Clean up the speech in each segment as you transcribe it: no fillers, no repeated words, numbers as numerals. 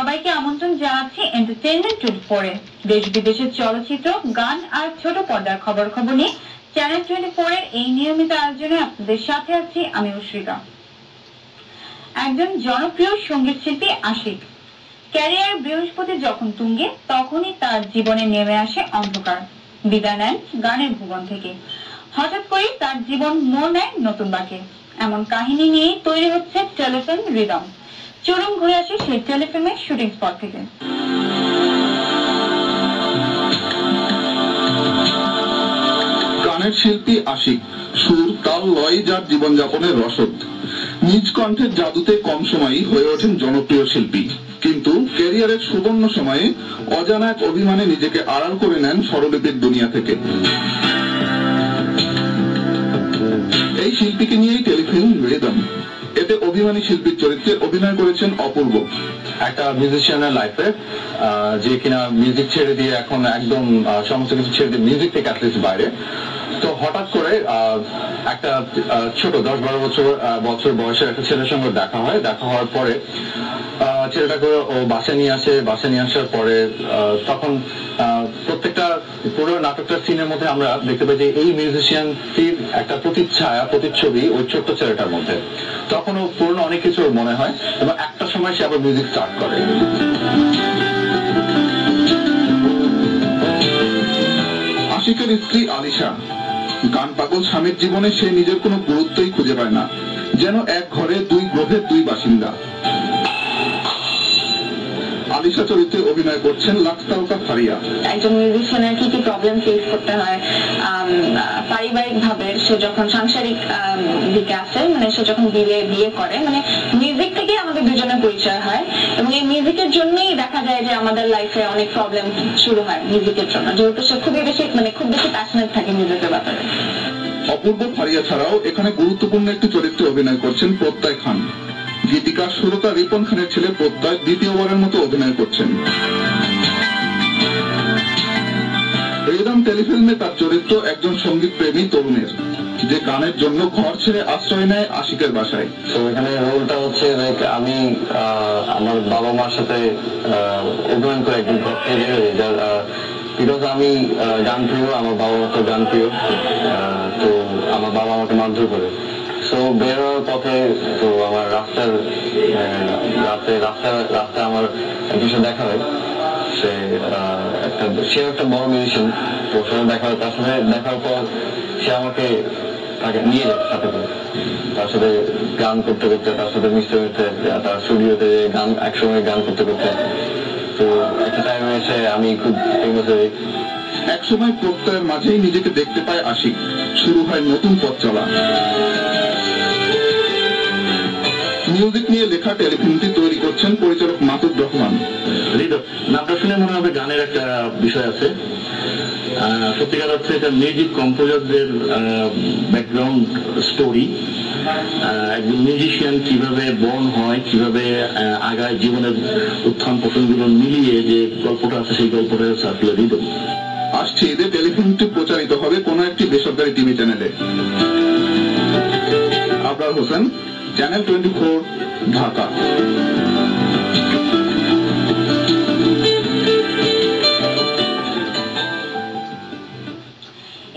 সবাইকে আমন্ত্রণ জানাচ্ছি এন্টারটেইনমেন্ট 24 এ। দেশ বিদেশের চলচ্চিত্র, গান আর ছোট পর্দার খবর নিয়ে চ্যানেল 24 এর এই নিয়মিত আয়োজনে আপনাদের সাথে আছি আমি উশরিকা। একজন জনপ্রিয় সঙ্গীত শিল্পী আশিক। ক্যারিয়ার বৃহস্পতি যখন তুঙ্গে, তখনই তার জীবনে নেমে আসে অন্ধকার। বিদায় নেন গানের ভুবন থেকে। হঠাৎ করে তার জীবন মোড় নেয় নতুন বাঁকে। এমন কাহিনী নিয়ে তৈরি হচ্ছে টেলিফিল্ম রিদম। চলুন ঘুরে আসি সেই টেলিফিল্মের শুটিং স্পট থেকে। গানের শিল্পী আশিক, সুর, তাল, লয় যার জীবনযাপনের রসদ। নিজ কণ্ঠের জাদুতে কম সময়ই হয়ে ওঠেন জনপ্রিয় শিল্পী, কিন্তু ক্যারিয়ারের সুবর্ণ সময়ে অজানা এক অভিমানে নিজেকে আড়াল করে নেন স্বরলিপির দুনিয়া থেকে। এই শিল্পীকে নিয়েই টেলিফিল্ম রিদম। এতে অভিমানী শিল্পীর চরিত্রে অভিনয় করেছেন অপূর্ব। একটা মিউজিশিয়ানের লাইফে যে কিনা মিউজিক ছেড়ে দিয়ে এখন একদম সমস্ত কিছু ছেড়ে দিয়ে মিউজিক থেকে অ্যাটলিস্ট বাইরে, তো হঠাৎ করে একটা ছোট 10-12 বছর বয়সের একটা ছেলের সঙ্গে দেখা হয়। দেখা হওয়ার পরে ছেলেটাকে ও বাসায় নিয়ে আসে। বাসায় নিয়ে আসার পরে তখন প্রত্যেকটা পুরো নাটকটার সিনের মধ্যে আমরা দেখতে পাই যে এই মিউজিশিয়ানটির একটা প্রতিচ্ছায়া, প্রতিচ্ছবি ওই ছোট্ট ছেলেটার মধ্যে। তখন ও পুরনো অনেক কিছু মনে হয় এবং একটা সময় সে আবার মিউজিক স্টার্ট করে। আশিকের স্ত্রী আলিশা। গান পাগল স্বামীর জীবনে সে নিজের কোনো গুরুত্বই খুঁজে পায় না, যেন এক ঘরে দুই গ্রহের দুই বাসিন্দা। আলিশা চরিত্রে অভিনয় করছেন লাক্সতারকা ফারিয়া। একজন মিউজিশিয়ানের কি কি প্রবলেম ফেস করতে হয় পারিবারিক ভাবে, সে যখন সাংসারিক দিকে আসে, মানে সে যখন বিয়ে করে, মানে মিউজিক থেকে আমাদের দুজনের পরিচয় হয় এবং এই মিউজিকের জন্যই দেখা যায় যে আমাদের লাইফে অনেক প্রবলেম শুরু হয় মিউজিকের জন্য, যেহেতু সে খুব বেশি প্যাশনেট থাকে মিউজিকের ব্যাপারে। অপূর্ব ফারিয়া ছাড়াও এখানে গুরুত্বপূর্ণ একটি চরিত্রে অভিনয় করছেন প্রত্যয় খান। গীতিকার সুরতা রিপন খানের ছেলে প্রত্যয় দ্বিতীয়বারের মতো অভিনয় করছেন। রিদম টেলিফিল্মে তার চরিত্র একজন সঙ্গীত প্রেমী তরুণের, যে গানের জন্য ঘর ছেড়ে আশ্রয় নেয় আশিকের বাসায়। তো এখানে রোলটা হচ্ছে আমি আমার বাবা মার সাথে অভিমান করে একদিন ঘর থেকে বের হই, বিকজ আমি গান প্রিয়, আমার বাবা মা তো গান প্রিয়। তো আমার বাবা আমাকে মারধর করে। তো বের হওয়ার পথে তো আমার রাস্তায় আমার একজনের সাথে দেখা হয়। সে একটা বড় মিউজিশিয়ান। তো সে দেখা হয়, তার সাথে দেখার পর সে আমাকে তাকে নিয়ে যায় সাথে করে, তার সাথে গান করতে করতে, তার সাথে মিশতে মিশতে, তার স্টুডিওতে একসঙ্গে গান করতে করতে। তো একটা টাইমে এসে আমি খুব ফেমাস হই। একসময় প্রত্যয়ের মাঝেই নিজেকে দেখতে পায় আশিক। শুরু হয় নতুন পথ চলা। মিউজিক নিয়ে লেখা টেলিফিল্মটি তৈরি করছেন পরিচালক মাসুদ রহমান। রিদম নামটা শুনে মনে হবে গানের একটা বিষয় আছে। সত্যিকার অর্থে এটা মিউজিক কম্পোজারদের ব্যাকগ্রাউন্ড স্টোরি। একজন মিউজিশিয়ান কিভাবে বর্ন হয়, কিভাবে আগায় জীবনের উত্থান পতনগুলো মিলিয়ে যে গল্পটা আছে, সেই গল্পটা সার্কুলার রিদম। আসছে ঈদে টেলিফিল্মটি প্রচারিত হবে কোনো একটি বেসরকারি টিভি চ্যানেলে। আবরার হোসেন, চ্যানেল 24, ঢাকা।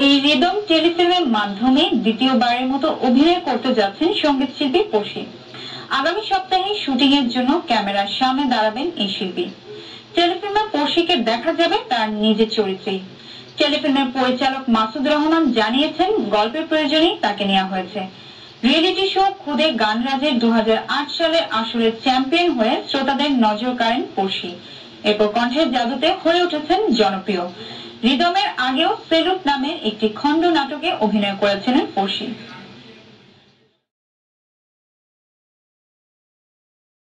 এই রিদম টেলিফিল্মের মাধ্যমে দ্বিতীয়বারের মতো অভিনয় করতে যাচ্ছেন সঙ্গীত শিল্পী পশি। আগামী সপ্তাহে শুটিং এর জন্য ক্যামেরার সামনে দাঁড়াবেন এই শিল্পী। টেলিফিল্মে পশিকে দেখা যাবে তার নিজের চরিত্রেই। টেলিফিল্মের পরিচালক মাসুদ রহমান জানিয়েছেন, গল্পের প্রয়োজনেই তাকে নেওয়া হয়েছে। রিয়েলিটি শো খুদে গান রাজের 2008 সালে আসরের চ্যাম্পিয়ন হয়ে শ্রোতাদের নজর কাড়েন পশি। এরপর কণ্ঠের জাদুতে হয়ে উঠেছেন জনপ্রিয়। রিদমের আগেও সেলুট নামের একটি খণ্ড নাটকে অভিনয় করেছিলেন পশি।